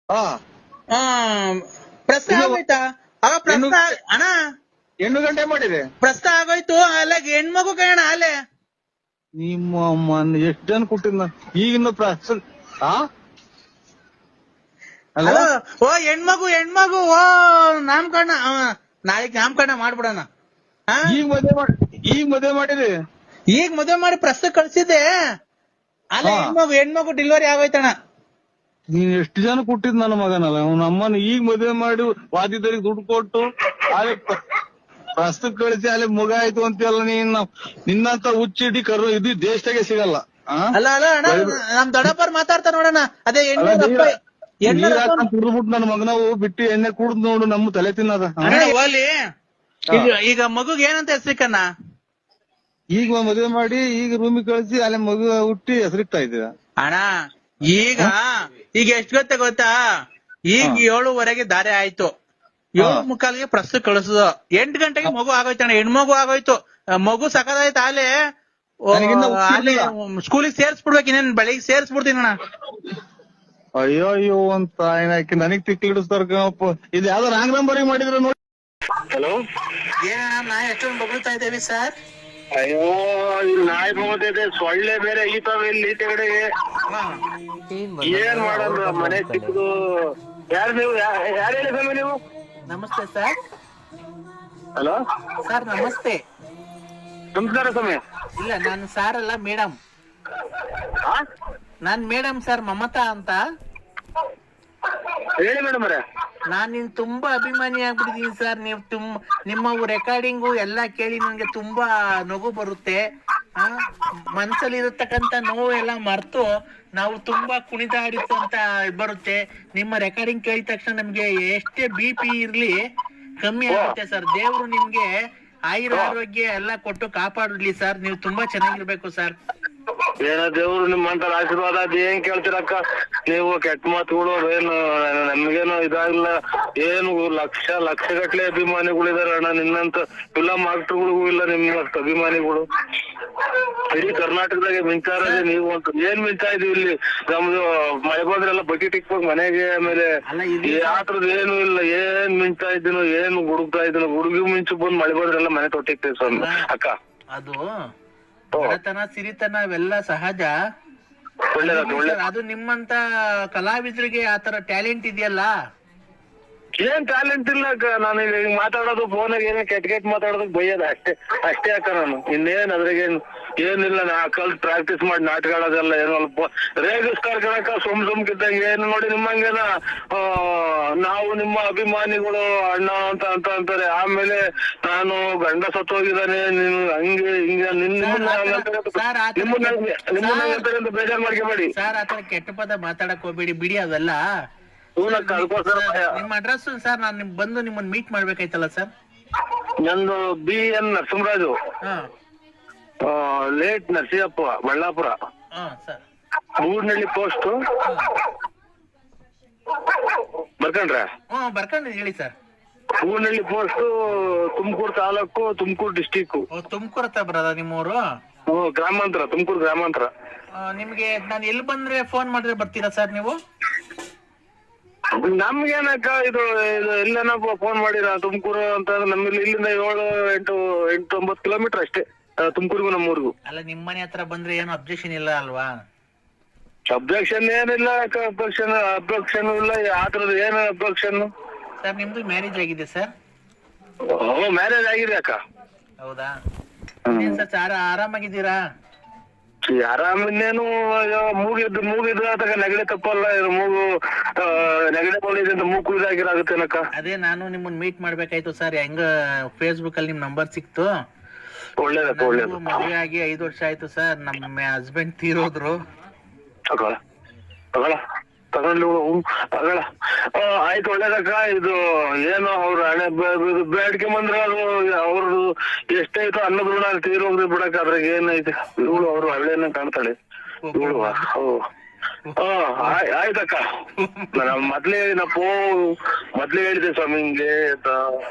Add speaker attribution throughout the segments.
Speaker 1: ಹಾ
Speaker 2: ಆ, ಪ್ರಸ್ತ
Speaker 1: ಇನ್ನು
Speaker 2: ಆಗೋಯ್ತಾ?
Speaker 1: ಹೆಣ್ಣು
Speaker 2: ಅಣ್ಣ
Speaker 1: ಹೆಣ್ಣು ಗಂಟೆ ಮಾಡಿದೆ.
Speaker 2: ಪ್ರಸ್ತ ಆಗೋಯ್ತು ಅಲ್ಲ ಹೆಣ್ಮಗು ಕಣ ಅಲ್ಲೇ.
Speaker 1: ನಿಮ್ಮ ಎಷ್ಟ್ ಜನ ಕೊಟ್ಟಿದ್ನ ಈಗಿನ ಹಾ ಹಲೋ
Speaker 2: ಅಲೋ, ಓ ಹೆಣ್ಮಗು ಓ ನಾಮಕರಣ, ನಾಳೆಗ್ ನಾಮಕರಣ ಮಾಡ್ಬಿಡಣ.
Speaker 1: ಈಗ ಮದ್ವೆ ಮಾಡಿರಿ.
Speaker 2: ಈಗ ಮದುವೆ ಮಾಡಿ ಪ್ರಸ್ತ ಕಳ್ಸಿದ್ದೆ. ಅಲ್ಲ
Speaker 1: ಹಾ
Speaker 2: ಹೆಣ್ಮಗು ಡೆಲಿವರಿ ಆಗೋಯ್ತಣ್ಣ.
Speaker 1: ನೀನ್ ಎಷ್ಟು ಜನ ಕೊಟ್ಟಿದ್ ನನ್ನ ಮಗನಲ್ಲ ಅವ್ನ ಅಮ್ಮನ ಈಗ ಮದ್ವೆ ಮಾಡಿ ವಾದಿದರಿಗೆ ದುಡ್ಡು ಕೊಟ್ಟು ಅಲ್ಲಿ ಪ್ರಸ್ತುತ ಕಳಿಸಿ ಅಲ್ಲಿ ಮಗ ಆಯ್ತು ಅಂತೆಲ್ಲ ನಿನ್ನಂತ ಹುಚ್ಚಿಡಿ ಕರು ಇದು ದೇಶದಾಗೆ ಸಿಗಲ್ಲ.
Speaker 2: ಅಲ್ಲ ಅಣ್ಣ, ನಮ್ ದೊಡ್ಡಪ್ಪರ್ ಮಾತಾಡ್ತಾರ ನೋಡಣ. ಅದೇ
Speaker 1: ಅಲ್ಲ ನೀರ್
Speaker 2: ಹೆಣ್ಣೂರಪ್ಪ
Speaker 1: ಹಾಕೊಂಡ್ ಕುಡಿದ್ಬಿಟ್ಟು ನನ್ನ ಮಗನವು ಬಿಟ್ಟು ಎಣ್ಣೆ ಕುಡ್ದ್ ನೋಡು ನಮ್ಮ ತಲೆ ತಿನ್ನದ.
Speaker 2: ಓಲಿ. ಈಗ ಮಗುಗ್ ಏನಂತ ಹೆಸ್ರಿಕಣ್ಣ?
Speaker 1: ಈಗ ಮದ್ವೆ ಮಾಡಿ ಈಗ ರೂಮಿಗೆ ಕಳಿಸಿ ಅಲ್ಲಿ ಮಗು ಹುಟ್ಟಿ ಹೆಸರಿಕ್ತಾ ಇದ್ದೀರ
Speaker 2: ಅಣ್ಣ. ಈಗ ಎಷ್ಟ್ ಗೊತ್ತಾ? ಈಗ 7:15 ದಾರಿ ಆಯ್ತು, 7:45 ಪ್ರಸ್ತು ಕಳಿಸುದು, 8 ಗಂಟೆಗೆ ಮಗು ಆಗೋಯ್ತಣ್ಣ. ಹೆಣ್ಮಗು ಆಗೋಯ್ತು, ಮಗು ಸಕದಾಯ್ತು. ಅಲ್ಲೇ ಸ್ಕೂಲಿಗೆ ಸೇರ್ಸ್ಬಿಡ್ಬೇಕು, ಇನ್ನೇನ್ ಬೆಳಿಗ್ಗೆ ಸೇರ್ಸ್ಬಿಡ್ತೀನಿ ಅಣ್ಣ.
Speaker 1: ಅಯ್ಯೋ ಅಂತ ಏನಾಕಿ ನನಗ್ ತಿಕ್ಲಿಡಿಸ್ತಾರ ಕಣಪ್ಪ. ಇದು ಯಾವ್ದೋ ರಾಂಗ್ ನಂಬರಿಗೆ ಮಾಡಿದ್ರ ನೋಡಿ. ಹಲೋ,
Speaker 2: ಏನಣ್ಣ ನಾ ಎಷ್ಟೊಂದು ಬಗ್ಳುತ್ತಾ ಇದ್ದೇವೆ ಸರ್?
Speaker 1: ಅಯ್ಯೋ ನಾಯಿ ಹೋಗ್ತಿದೆ, ಸೊಳ್ಳೆ ಬೇರೆ ಈತಾವೆ ಇಲ್ಲಿ ಕಡೆಗೆ. ಏನ್ ಮಾಡೋದು ಮನೆ ಸಿಕ್ಕದು. ಯಾರು ನೀವು? ಯಾರು ಹೇಳಿ ಸ್ವಾಮಿ ನೀವು?
Speaker 2: ನಮಸ್ತೆ ಸರ್.
Speaker 1: ಹಲೋ
Speaker 2: ಸರ್ ನಮಸ್ತೆ.
Speaker 1: ನಮಸ್ಕಾರ ಸ್ವಾಮಿ.
Speaker 2: ಇಲ್ಲ, ನಾನು ಸಾರ್ ಅಲ್ಲ, ಮೇಡಮ್. ನಾನ್ ಮೇಡಮ್ ಸರ್, ಮಮತಾ ಅಂತ.
Speaker 1: ಹೇಳಿ ಮೇಡಮ್ ಅವರೇ.
Speaker 2: ನಾನ್ ನಿನ್ ತುಂಬಾ ಅಭಿಮಾನಿ ಆಗ್ಬಿಟ್ಟಿದೀನಿ ಸರ್. ನೀವು ನಿಮ್ಮ ರೆಕಾರ್ಡಿಂಗು ಎಲ್ಲ ಕೇಳಿ ನನ್ಗೆ ತುಂಬಾ ನಗು ಬರುತ್ತೆ. ಮನ್ಸಲ್ಲಿ ಇರತಕ್ಕಂತ ನೋವು ಎಲ್ಲ ಮರ್ತು ನಾವು ತುಂಬಾ ಕುಣಿದಾಡಿತ್ತು ಅಂತ ಬರುತ್ತೆ. ನಿಮ್ಮ ರೆಕಾರ್ಡಿಂಗ್ ಕೇಳಿದ ತಕ್ಷಣ ನಮ್ಗೆ ಎಷ್ಟೇ BP ಇರ್ಲಿ ಕಮ್ಮಿ ಆಗುತ್ತೆ ಸರ್. ದೇವ್ರು ನಿಮ್ಗೆ ಆರೋಗ್ಯ ಎಲ್ಲ ಕೊಟ್ಟು ಕಾಪಾಡ್ಲಿ ಸರ್. ನೀವು ತುಂಬಾ ಚೆನ್ನಾಗಿರ್ಬೇಕು ಸರ್.
Speaker 1: ಏನ ದೇವ್ರು ನಿಮ್ಮಂತ ಆಶೀರ್ವಾದ ಅದ್ ಏನ್ ಕೇಳ್ತೀರಕ್ಕ ನೀವು? ಕೆಟ್ಟ ಮಾತುಗಳು ಏನು ನಮ್ಗೇನು ಇದಾಗಿಲ್ಲ. ಏನು ಲಕ್ಷ ಗಟ್ಲೆ ಅಭಿಮಾನಿಗಳಿದಾರೆ ಅಣ್ಣ. ನಿನ್ನಂತ ಫಿಲಂ ಆಕ್ಟರ್ಗಳಿಗೂ ಇಲ್ಲ ನಿಮ್ಮಷ್ಟು ಅಭಿಮಾನಿಗಳು. ಇಡೀ ಕರ್ನಾಟಕದಾಗೆ ಮಿಂಚಾರದೆ ನೀವು ಅಂತ. ಏನ್ ಮಿಂಚಾ ಇದೀವಿ ಇಲ್ಲಿ. ನಮ್ದು ಮಳೆ ಬಂದ್ರೆಲ್ಲ ಬಕೆಟ್ ಇಕ್ಬೇಕು ಮನೆಗೆ. ಆಮೇಲೆ ಯಾತ್ರದ್ ಏನು ಇಲ್ಲ. ಏನ್ ಮಿಂಚಾ ಇದ್ದೀನೋ, ಏನ್ ಗುಡುಗ್ತಾ ಇದ್ದೀನೋ. ಗುಡುಗಿ ಮಿಂಚು ಬಂದ್ ಮಳೆ ಬಂದ್ರೆಲ್ಲ ಮನೆ ತೊಟ್ಟಿಕ್ತೇವೆ ಸ್ವಾಮಿ ಅಕ್ಕ.
Speaker 2: ಅದು ಬಡತನ ಸಿರಿತನ ಅವೆಲ್ಲ ಸಹಜ. ಅದು ನಿಮ್ಮಂತ ಕಲಾವಿದರಿಗೆ ಆತರ ಟ್ಯಾಲೆಂಟ್ ಇದೆಯಲ್ಲ.
Speaker 1: ಏನ್ ಟ್ಯಾಲೆಂಟ್ ಇಲ್ಲ ಅಕ್ಕ. ನಾನು ಈಗ ಮಾತಾಡೋದು ಫೋನಾಗ ಏನೇ ಕೆಟ್ಟ ಮಾತಾಡೋದಕ್ ಬೈಯೋದ ಅಷ್ಟೇ ಅಕ್ಕ. ನಾನು ಇನ್ನೇನ್ ಅದ್ರಾಗೇನ್ ಏನಿಲ್ಲ. ನಾ ಕಲ್ತ್ ಪ್ರಾಕ್ಟೀಸ್ ಮಾಡಿ ನಾಟಕ ಆಡೋದೆಲ್ಲ ಏನೋ ಸ್ವಲ್ಪ ರೇಗಿಸ್ತಾರ ಕಣಕ್ಕ ಸುಮ್ಕಿದ್ದಂಗೆ. ಏನು ನೋಡಿ ನಿಮ್ಮಂಗೇನ ನಾವು ನಿಮ್ಮ ಅಭಿಮಾನಿಗಳು ಅಣ್ಣ ಅಂತ ಅಂತಾರೆ. ಆಮೇಲೆ ನಾನು ಗಂಡ ಸತ್ತೋಗಿದ್ದಾನೆ ನೀನು ಹಂಗೆ ಹಿಂಗೆ ನಿಮ್ಮನ್ನ ಬೇಜಾರ್ ಮಾಡ್ಕೋಬೇಡಿ
Speaker 2: ಸರ್. ಆತರ ಕೆಟ್ಟ ಪದ ಮಾತಾಡಕ್ ಹೋಗ್ಬೇಡಿ, ಬಿಡಿ ಅವೆಲ್ಲ. ನಿಮ್ಮ ಅಡ್ರೆಸ್ ಸರ್, ನಾನು ಬಂದು ನಿಮ್ಮನ್ನ ಮೀಟ್ ಮಾಡ್ಬೇಕಾಯ್ತಲ್ಲ ಸರ್.
Speaker 1: ನಂದು BN Narasimharaju, late Narasimhappa, Ballapura, Goodnalli post. ಬರ್ಕಂಡ್ರ?
Speaker 2: ಬರ್ಕೊಂಡು ಹೇಳಿ sir.
Speaker 1: Goodnalli post, Tumakuru taluk, Tumakuru district.
Speaker 2: Tumakuru ಹತ್ರ ಬರೋದ ನಿಮ್ಮೂರು?
Speaker 1: ಗ್ರಾಮಾಂತರ, ತುಮಕೂರು ಗ್ರಾಮಾಂತರ.
Speaker 2: ನಿಮ್ಗೆ ನಾನು ಎಲ್ಲಿ ಬಂದ್ರೆ ಫೋನ್ ಮಾಡಿದ್ರೆ ಬರ್ತೀರಾ ಸರ್ ನೀವು?
Speaker 1: ನಮ್ಗೇನಕ್ಕ ಇದು ಎಲ್ಲನ ಫೋನ್ ಮಾಡಿರ ತುಮಕೂರು ಅಂತ. ನಮ್ಮಲ್ಲಿ ಇಲ್ಲಿಂದ 7-8-9 ಕಿಲೋಮೀಟರ್ ಅಷ್ಟೇ ತುಮಕೂರಿಗೂ ನಮ್ಮೂರಿಗೂ.
Speaker 2: ಅಲ್ಲ, ನಿಮ್ಮನೆ ಹತ್ರ ಬಂದ್ರೆ ಏನು ಅಬ್ಜೆಕ್ಷನ್ ಇಲ್ಲ ಅಲ್ವಾ?
Speaker 1: ಅಬ್ಜೆಕ್ಷನ್ ಏನಿಲ್ಲ ಅಕ್ಕ. ಅಬ್ಜೆಕ್ಷನ್ ಇಲ್ಲ. ಆತರದ ಏನು ಅಬ್ಜೆಕ್ಷನ್
Speaker 2: ಸರ್? ನಿಮ್ದು ಮ್ಯಾರೇಜ್ ಆಗಿದೆ ಸರ್?
Speaker 1: ಮ್ಯಾರೇಜ್ ಆಗಿದೆ ಅಕ್ಕ.
Speaker 2: ಹೌದಾ ಸರ್? ಆರಾಮಾಗಿದ್ದೀರಾ?
Speaker 1: ಆರಾಮಿನ್ನೇನು ಮೂಗಿದ್ದು ಆತಕ ನೆಗಡಿ ತಪ್ಪಲ್ಲ. ಮೂಗು ನೆಗಡಿ ಬಂದಿದೆ ಅಂತ ಮೂಗು ಇದಾಗಿರಾಗುತ್ತೇನಕ್ಕ.
Speaker 2: ಅದೇ ನಾನು ನಿಮ್ಮನ್ನ ಮೀಟ್ ಮಾಡ್ಬೇಕಾಯ್ತು ಸರ್. ಹೆಂಗ ಫೇಸ್ಬುಕ್ ಅಲ್ಲಿ ನಿಮ್ ನಂಬರ್ ಸಿಕ್ತು.
Speaker 1: ಒಳ್ಳೇದಕ್ಕ, ಒಳ್ಳೇದು.
Speaker 2: ಮದುವೆ ಆಗಿ 5 ವರ್ಷ ಆಯ್ತು ಸರ್. ನಮ್ಮ ಹಸ್ಬೆಂಡ್ ತೀರೋದ್ರು.
Speaker 1: ಆಯ್ತು, ಒಳ್ಳೇದಕ್ಕ. ಇದು ಏನು ಅವ್ರ ಹಣೆ ಬೇಡಿಕೆ ಬಂದ್ರೆ ಅದು ಅವ್ರದ್ದು ಎಷ್ಟಾಯ್ತು ಅನ್ನೋದು ಋಣ ತೀರೋಗ್ರಿ ಬಿಡಕ್ಕ. ಅದ್ರಾಗ ಏನೈತೆ. ಇವಳು ಅವ್ರು ಹಳ್ಳಿಯನ್ನ ಕಾಣ್ತಾಳೆ ಇವಳು. ಆಯ್ತಕ್ಕ. ಮೊದ್ಲೇ ಹೇಳಿದೆ ಸ್ವಾಮಿ ಹಿಂಗೆ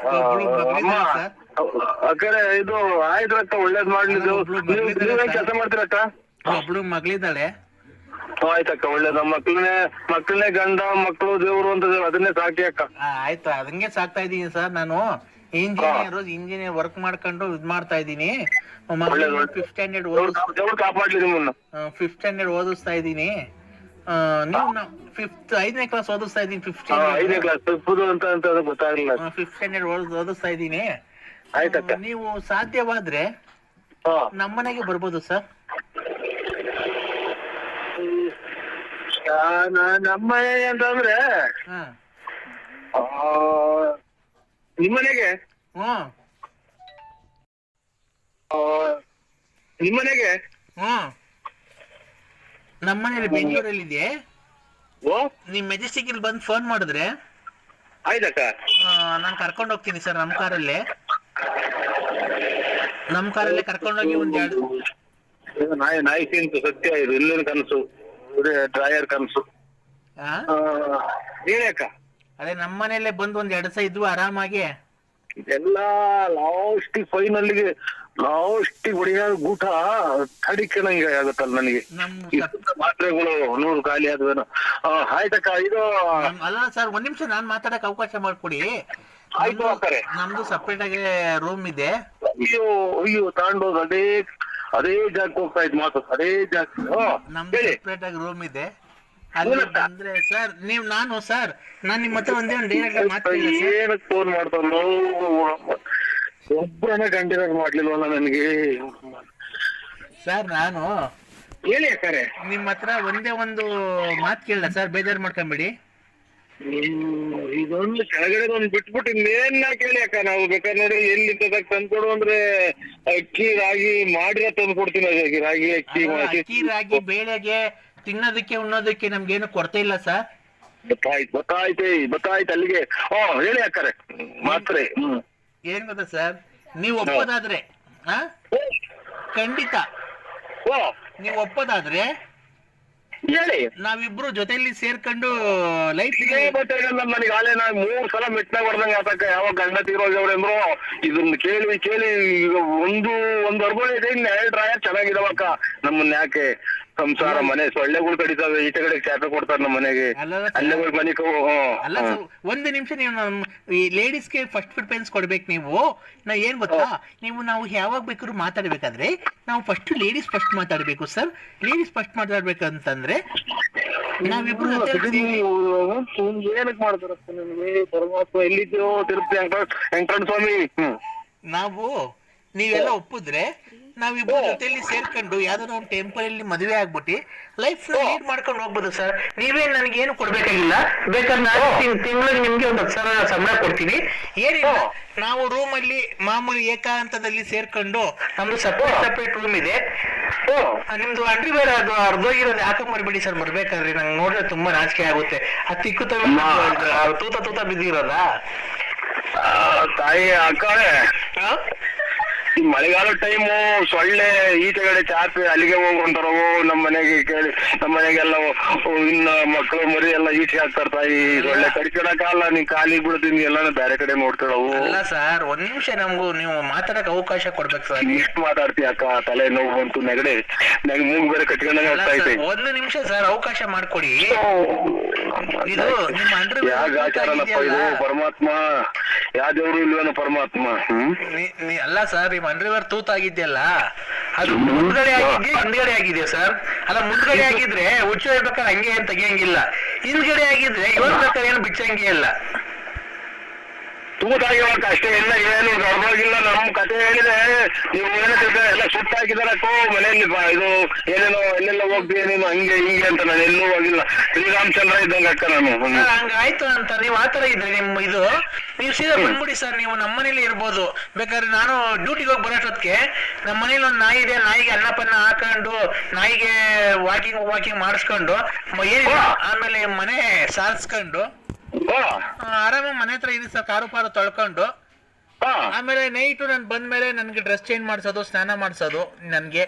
Speaker 1: ಅಮ್ಮ ಅಕ್ಕರೆ. ಇದು ಆಯ್ತಕ್ಕ, ಒಳ್ಳೇದ್ ಮಾಡ್ಲಿ. ನೀವೇನ್ ಕೆಲಸ ಮಾಡ್ತೀರಕ್ಕ?
Speaker 2: ಒಬ್ಳು ಮಗಳಿದ್ದಾಳೆ.
Speaker 1: ಆಯ್ತಕ್ಕ, ಒಳ್ಳೇದ. ಮಕ್ಕಳನ್ನೇ ಗಂಡ ಮಕ್ಕಳು ದೇವ್ರು ಅಂತ ಅದನ್ನೇ ಸಾಕಿ ಅಕ್ಕ.
Speaker 2: ಆಯ್ತು, ಅದಂಗೆ ಸಾಕ್ತಾ ಇದೀನಿ ಸರ್. ನಾನು ಇಂಜಿನಿಯರ್ ವರ್ಕ್ ಮಾಡ್ಕೊಂಡು ಇದ್ ಮಾಡ್ತಾ ಇದೀನಿ. ಫಿಫ್ತ್ ಸ್ಟ್ಯಾಂಡರ್ಡ್
Speaker 1: ಕಾಪಾಡ್ಲಿ ನಿಮ್ಮನ್ನ.
Speaker 2: ಫಿಫ್ತ್ ಸ್ಟ್ಯಾಂಡರ್ಡ್ ಓದಿಸ್ತಾ ಇದೀನಿ. ನೀವು 5ನೇ ಕ್ಲಾಸ್ ಓದಿಸ್ತಾ ಇದೀನಿ.
Speaker 1: 5ನೇ ಕ್ಲಾಸ್ ಅಂತ ಗೊತ್ತಾಗ್ಲಿಲ್ಲ.
Speaker 2: 5th ಸ್ಟ್ಯಾಂಡರ್ಡ್ ಓದಿಸ್ತಾ ಇದೀನಿ.
Speaker 1: ಆಯ್ತಕ್ಕ.
Speaker 2: ನೀವು ಸಾಧ್ಯವಾದ್ರೆ ನಮ್ಮನೆಗೆ ಬರ್ಬೋದು ಸರ್.
Speaker 1: ನಮ್ಮನೆ ಅಂತಂದ್ರೆ ನಿಮ್ಮನೆಗೆ ನಿಮ್ಮನೆಗೆ
Speaker 2: ನಮ್ಮನೇಲಿ ಬೆಂಗಳೂರಲ್ಲಿ ಇದೆ. ನಿಮ್ ಮೆಜೆಸ್ಟಿಕ್ ಇಲ್ಲಿ ಬಂದು ಫೋನ್ ಮಾಡಿದ್ರೆ
Speaker 1: ಆಯ್ತಕ್ಕ,
Speaker 2: ನಾನು ಕರ್ಕೊಂಡು ಹೋಗ್ತೀನಿ ಸರ್. ನಮ್ಮ ಕಾರಲ್ಲೇ ಕರ್ಕೊಂಡೋಗಿ ಒಂದೆರಡು
Speaker 1: ನಾಯಿ ತಿಂತು ಸತ್ಯ. ಇದು ಇಲ್ಲಿನ ಕನಸು, ಡ್ರಾಯರ್ ಕನಸು. ಹೇಳಿ ಅಕ್ಕ.
Speaker 2: ಅದೇ ನಮ್ಮನೇಲೆ ಬಂದು ಒಂದ್ 2 ದಿವಸ ಇದ್ವು ಆರಾಮಾಗಿ.
Speaker 1: ಇದೆಲ್ಲ ಫೈನಲ್ಗೆ ಲಾಸ್ಟಿಗೆ ಹೊಡೆಯ ಊಟ ತಡಿಕಣಂಗೆ ಆಗುತ್ತಲ್ಲ ನನಗೆ. ಮಾತ್ರೆಗಳು 100 ಖಾಲಿ ಆದ್ವೇನೋ. ಆಯ್ತಕ್ಕ. ಇದು
Speaker 2: ಅಲ್ಲ ಸರ್, 1 ನಿಮಿಷ ನಾನ್ ಮಾತಾಡಕ್ ಅವಕಾಶ ಮಾಡ್ಕೊಡಿ.
Speaker 1: ಆಯ್ತು ಅಕ್ಕರೆ.
Speaker 2: ನಮ್ದು ಸಪ್ರೇಟ್ ಆಗಿ ರೂಮ್ ಇದೆ.
Speaker 1: ಅಯ್ಯೋ ತಾಂಡೋದು ಅದೇ ಜಾಗಕ್ಕೆ ಹೋಗ್ತಾ ಇದ್ ಮಾತು. ಅದೇ ಜಾಗ
Speaker 2: ನಮ್ದು ಸಪ್ರೇಟ್ ಆಗಿ ರೂಮ್ ಇದೆ. ಅಲ್ಲಿ ಬಂದ್ರೆ ಸರ್ ನಾನು ನಿಮ್ಮ ಹತ್ರ ಒಂದೇ ಒಂದು ಡೈರೆಕ್ಟ್ ಮಾತಾಡಿ.
Speaker 1: ಏನಕ್ಕೆ ಫೋನ್ ಮಾಡ್ತಾರ? ಒಬ್ಬರನ್ನ ಕಂಟಿನ್ಯೂ ಮಾಡ್ಲಿಲ್ವಲ್ಲ ನನಗೆ
Speaker 2: ಸರ್. ನಾನು
Speaker 1: ಹೇಳಿ ಅಕ್ಕರೆ.
Speaker 2: ನಿಮ್ಮ ಹತ್ರ ಒಂದೇ ಒಂದು ಮಾತು ಕೇಳಲ್ಲ ಸರ್, ಬೇಜಾರು ಮಾಡ್ಕೊಂಬಿಡಿ.
Speaker 1: ಇದೊಂದು ಕೆಳಗಡೆ ಒಂದು ಬಿಟ್ಬಿಟ್ಟು ಇನ್ನೇನ್ ಕೇಳಿ ಅಕ್ಕ. ನಾವು ಬೇಕಾದ್ರೆ ನೋಡಿ ಎಲ್ಲಿ ತಂದ್ಕೊಡು ಅಂದ್ರೆ ಅಕ್ಕಿ ರಾಗಿ ಮಾಡಿರ ತಂದು ಕೊಡ್ತೀನಿ. ರಾಗಿ
Speaker 2: ಅಕ್ಕಿ ರಾಗಿ ಬೇಳೆಗೆ ತಿನ್ನೋದಕ್ಕೆ ಉಣ್ಣೋದಕ್ಕೆ ನಮ್ಗೇನು ಕೊರತೆ ಇಲ್ಲ ಸರ್.
Speaker 1: ಗೊತ್ತಾಯ್ತು ಅಲ್ಲಿಗೆ. ಹೇಳಿ ಅಕ್ಕರೆ. ಮಾತ್ರೆ
Speaker 2: ಏನ್ ಗೊತ್ತಾ ಸರ್, ನೀವು ಒಪ್ಪೋದಾದ್ರೆ ಖಂಡಿತ ನೀವು ಒಪ್ಪೋದಾದ್ರೆ
Speaker 1: ಹೇಳಿ,
Speaker 2: ನಾವಿಬ್ರು ಜೊತೆಲಿ ಸೇರ್ಕೊಂಡು ಲೈಫ್
Speaker 1: ನನಗೆ ಆಲೆ ನಾ 3 ಸಲ ಮೆಟ್ನಾಗ ಹೊಡೆದಂಗ ಆತಕ್ಕ. ಯಾವಾಗ ಗಂಡ ತೀರೋಗ್ಯವ್ರಂದ್ರು ಇದನ್ನ ಕೇಳಿ ಈಗ ಒಂದು ಅರ್ಬೋಳ ಇದೆ. ಇನ್ನು 2 ಡ್ರಾಯರ್ ಚೆನ್ನಾಗಿದಾವಕ್ಕ. ನಮ್ಮನ್ನ ಯಾಕೆ ಸಂಸಾರ ಮನೆ ಸೊಳ್ಳೆಗಳು ಕಡಿತಾವೆ. ಈಚೆ ಕಡೆ ಚಾಪೆ ಕೊಡ್ತಾರೆ ನಮ್ಮ ಮನೆಗೆ. ಅಲ್ಲೇ ಮನೆಗೆ
Speaker 2: ಅಲ್ಲ ಸರ್, 1 ನಿಮಿಷ. ನೀವು ಲೇಡೀಸ್ಗೆ ಫಸ್ಟ್ ಪ್ರಿಫರೆನ್ಸ್ ಕೊಡ್ಬೇಕು. ನೀವು ಏನ್ ಗೊತ್ತಾ, ನಾವು ಯಾವಾಗ ಬೇಕಾದ್ರೂ ಮಾತಾಡ್ಬೇಕಾದ್ರೆ ನಾವು ಫಸ್ಟ್ ಲೇಡೀಸ್ ಫಸ್ಟ್ ಮಾತಾಡ್ಬೇಕು ಸರ್. ಲೇಡೀಸ್ ಫಸ್ಟ್ ಮಾತಾಡ್ಬೇಕಂತಂದ್ರೆ ನಾವಿಬ್ರು
Speaker 1: ಏನಕ್ ಮಾಡ್ತಾರಪ್ಪ ನಿಮ್ಗೆ? ಪರಮಾತ್ಮ ಎಲ್ಲಿದ್ಯೋ ತಿರುಪತಿ ವೆಂಕಟ ಸ್ವಾಮಿ.
Speaker 2: ನಾವು ನೀವೆಲ್ಲ ಒಪ್ಪಿದ್ರೆ ನಾವಿಬ್ರು ಜೊತೆಲಿ ಸೇರ್ಕೊಂಡು ಯಾವ್ದಾರ ಒಂದು ಟೆಂಪರಲ್ಲಿ ಮದುವೆ ಆಗ್ಬಿಟ್ಟು ಲೈಫ್ ಲೀಡ್ ಮಾಡ್ಕೊಂಡು ಹೋಗ್ಬೋದು ಸರ್. ನೀವೇನ್ ನನಗೇನು ಕೊಡ್ಬೇಕಾಗಿಲ್ಲ. ಬೇಕಾದ್ರೆ ನಾನು ತಿಂಗಳಿಗೆ ನಿಮ್ಗೆ ಒಂದು 10,000 ಸಂಬಳ ಕೊಡ್ತೀನಿ. ಏನಿಲ್ಲ, ನಾವು ರೂಮಲ್ಲಿ ಮಾಮೂಲಿ ಏಕಾಂತದಲ್ಲಿ ಸೇರ್ಕೊಂಡು ನಮ್ದು ಸಪ್ರೇಟ್ ರೂಮ್ ಇದೆ. ನಿಮ್ದು ಅಂಡ್ರಿವೇರ್ ಅದು ಅರ್ಧೋಗಿರೋದು ಹಾಕೊಂಬರ್ಬೇಡಿ ಸರ್. ಬರ್ಬೇಕಾದ್ರೆ ನಂಗೆ ನೋಡಿದ್ರೆ ತುಂಬಾ ನಾಚಿಕೆ ಆಗುತ್ತೆ. ಆ ತಿಕ್ಕು ತೂತ ಬಿದ್ದಿರೋದ
Speaker 1: ತಾಯಿ ಅಕ್ಕಳೆ. ಈ ಮಳೆಗಾಲ ಟೈಮು ಸೊಳ್ಳೆ ಈಚೆಗಡೆ ಚಾಪೆ ಅಲ್ಲಿಗೆ ಹೋಗುವಂತಾರ. ನಮ್ಮ ಮನೆಗೆ ಕೇಳಿ ನಮ್ಮ ಮನೆಗೆಲ್ಲ ಇನ್ನ ಮಕ್ಕಳು ಮರಿ ಎಲ್ಲ ಈಚೆ ಹಾಕ್ತಾರ. ತಾಯಿ ಸೊಳ್ಳೆ ಕಡಿಕೊಳಕಲ್ಲ. ನೀ ಕಾಲಿಗೆ ಬಿಡ್ತೀನಿ ಎಲ್ಲ ಬೇರೆ ಕಡೆ ನೋಡ್ತಾಳವು.
Speaker 2: ಅಲ್ಲ ಸರ್, 1 ನಿಮಿಷ ನಮಗೂ ನೀವು ಮಾತಾಡಕ್ ಅವಕಾಶ ಕೊಡ್ಬೇಕು ಸರ್.
Speaker 1: ಇಷ್ಟು ಮಾತಾಡ್ತೀಯ ಅಕ್ಕ? ತಲೆ ನೋವು ಬಂತು, ನೆಗಡೆ ಮೂಗ್ ಬೇರೆ ಕಟ್ಕೊಂಡಂಗ ಆಗ್ತಾ ಐತೆ.
Speaker 2: 1 ನಿಮಿಷ ಸರ್ ಅವಕಾಶ ಮಾಡ್ಕೊಡಿ. ಇದು ನಿಮ್ಮ
Speaker 1: ಆಚಾರನಪ್ಪ ಇದು. ಪರಮಾತ್ಮ ಯಾವ ದೇವ್ರು ಇಲ್ವೇನೋ ಪರಮಾತ್ಮ.
Speaker 2: ಅಲ್ಲ ಸರ್, ನಿಮ್ಮ ಅಂಡರ್ವೇರ್ ತೂತಾಗಿದ್ಯಲ್ಲ ಅದು ಮುಂದ್ಗಡೆ ಆಗಿದ್ಯಾ ಹಿಂದ್ಗಡೆ ಆಗಿದೆಯಾ ಸರ್? ಅಲ್ಲ, ಮುಂದ್ಗಡೆ ಆಗಿದ್ರೆ ಹುಚ್ಚು ಹೇಳ್ಬೇಕಾದ್ರೆ ಹಂಗೆ ಏನ್ ತೆಗಿಯಂಗಿಲ್ಲ. ಹಿಂದ್ಗಡೆ ಆಗಿದ್ರೆ ಇವತ್ತು ಬೇಕಾದ್ರೆ ಏನು ಬಿಚ್ಚಂಗೆ ಇಲ್ಲ.
Speaker 1: ತೂತಾಗಿರೋಕ ಅಷ್ಟೇ, ಇಲ್ಲ ಏನು ಗರ್ಭವಾಗಿಲ್ಲ. ನಮ್ ಕತೆ ಹೇಳಿದೆ ನೀವು ಏನಕ್ಕೆ ಎಲ್ಲ ಸುಟ್ಟಾಕಿದಾರಕ್ಕೋ ಮನೆಯಲ್ಲಿ. ಇದು ಏನೇನೋ ಎಲ್ಲೆಲ್ಲ ಹೋಗ್ತೀಯ ನೀನು ಹಂಗೆ ಹಿಂಗೆ ಅಂತ. ನಾನು ಎಲ್ಲೂ ಹೋಗಿಲ್ಲ. ಶ್ರೀರಾಮಚಂದ್ರ ಇದ್ದಂಗ ಅಕ್ಕ ನಾನು.
Speaker 2: ಹಂಗಾಯ್ತು ಅಂತ ನೀವು ಆತರ ಇದ್ರೆ ನೀವು ಸೀದಾ ಬಂದ್ಬಿಡಿ ಸರ್. ನೀವು ನಮ್ಮನೇಲಿ ಇರ್ಬೋದು. ಬೇಕಾದ್ರೆ ನಾನು ಡ್ಯೂಟಿಗೆ ಹೋಗಿ ಬರೋಷ್ಟೊತ್ತಿಗೆ ನಮ್ಮ ಮನೇಲಿ ಒಂದು ನಾಯಿ ಇದೆ. ನಾಯಿಗೆ ಅನ್ನಪನ್ನ ಹಾಕೊಂಡು ನಾಯಿಗೆ ವಾಕಿಂಗ್ ಮಾಡಿಸ್ಕೊಂಡು ಏನಿಲ್ಲ, ಆಮೇಲೆ ಮನೆ ಸಾರಿಸ್ಕೊಂಡು ಆರಾಮ ಮನೆ ಹತ್ರ ಇರಿ ಸರ್. ಕಾರು ಪಾರು ತೊಳ್ಕೊಂಡು ಆಮೇಲೆ ನೈಟು ನಾನು ಬಂದ್ಮೇಲೆ ನನ್ಗೆ ಡ್ರೆಸ್ ಚೇಂಜ್ ಮಾಡ್ಸೋದು, ಸ್ನಾನ ಮಾಡ್ಸೋದು ನನ್ಗೆ.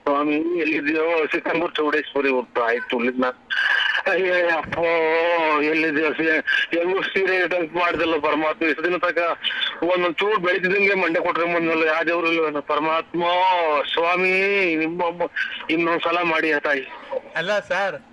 Speaker 1: ಸ್ವಾಮಿ ಎಲ್ಲಿದ್ಯೋ? ಸಿಕ್ಕಂಬೂರ್ ಚೌಡೇಶ್ವರಿ ಹೋಗ್ತಾ ಆಯ್ತು. ಅಯ್ಯಪ್ಪ ಎಲ್ಲಿದ್ಯೋ? ಹೆಂಗು ಸೀರೆ ಮಾಡಿದಲ್ಲ ಪರಮಾತ್ಮ. ಇಷ್ಟು ದಿನ ತನಕ ಒಂದೊಂದ್ ಚೂರ್ ಬೆಳಿತಿದಂಗೆ ಮಂಡೆ ಕೊಟ್ರೆ ಬಂದ್ನಲ್ಲ, ಯಾವ ದೇವ್ರು ಇಲ್ವೇನೋ ಪರಮಾತ್ಮ ಸ್ವಾಮಿ, ನಿಮ್ಮ ಇನ್ನೊಂದ್ಸಲ ಮಾಡಿ ತಾಯಿ.
Speaker 2: ಅಲ್ಲ ಸರ್,